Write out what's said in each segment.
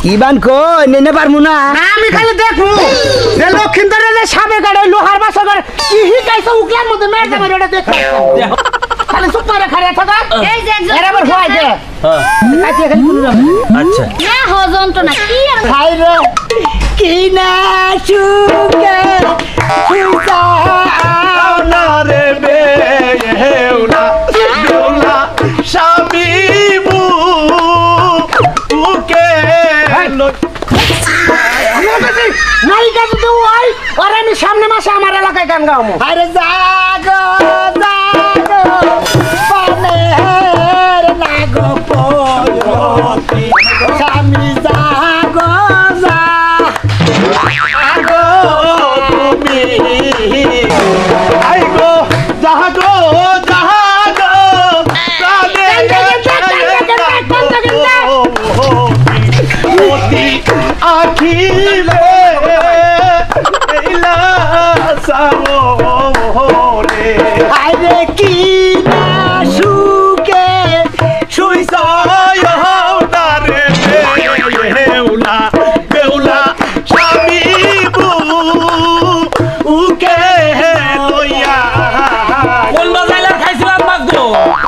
ইবান কই নেনে পারমু না আমি খালি দেখবো যে লক্ষিন্দরের যে সাবে গাড়ি লোহার বাসা করে কি হিকাইছে উকলার মধ্যে মেরে যাবে ওটা দেখ খালি চুপ করে খাড়িয়ে থাকা এই যে এর আবার হয় দে আচ্ছা খালি কোনো না আচ্ছা না হজন্ত না কি আর খাই রে কি না সুকে সুইসা না রে বেহুলা বেহুলা স্বামী বুকে নায়িকা যদি ওই আর আমি সামনে মাসে আমার এলাকায় গান গাবো আরে জাগো জাগো পানের লাগো পয়তি স্বামী জাগো জাগো তুমি আইগো জাগো জাগো মোতি আখিলে এলা সামনে আরে কি না সুকে শুইছা রে বেহুলা বেহুলা স্বামী বুকে লইয়া কোন বাজাইলা খাইছিলাম মাছ গো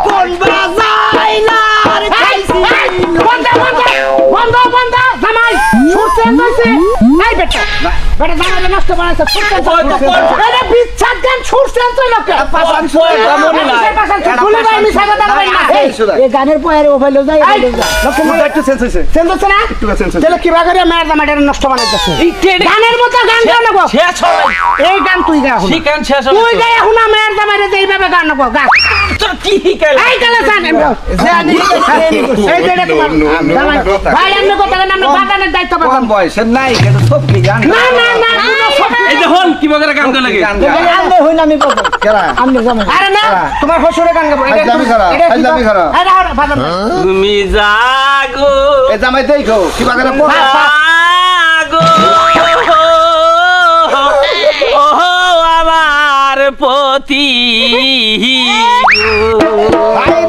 কোন বাজাইলার খাইছি বন্ধ বন্ধ বন্ধ বন্ধ জামাই ছুটতে কইছে এই বেটা বেটা জামাই নষ্ট বানাইছে ছুটতে আরে বিচ্ছাদ গান ছুটতে তো লোকে পাশান ছয় মনে নাই ভুলে ভাই আমি সাদা দাঁড়াই না এই গানের পরে ও ফেলে যায় লক্ষ্য মুখটা একটু চেঞ্জ হয়েছে সেন্দ হচ্ছে না একটু চেঞ্জ হয়েছে তাহলে কিবা করে মেয়ের জামাইটা নষ্ট বানাইতেছে গানের মতো গান গাও না গো শেষ হয় এই গান তুই গা এখন শিকান শেষ তুই হয় গা এখন মেয়ের জামাইটা যে এইভাবে গান গো গা তোর কি হিকাল এই গালা জান জানি এই যেটা তোমার জামাই ভাই আমি কথা না আমি বাগানের দায়িত্ব কোন পাবো বয়সের নাই কিন্তু সব কি জান না না না এই দেখুন কি বাজারে কাম করে লাগে আমি হইন আমি কব কেরা আমি জামাই আরে না তোমার হসুরে গান গাবো হাজলামি করা, হাজলামি করা। আরে আরে বাগান তুমি জাগো এ জামাই দেখো কি বাগানে পড়া জাগো ও আমার পতি গো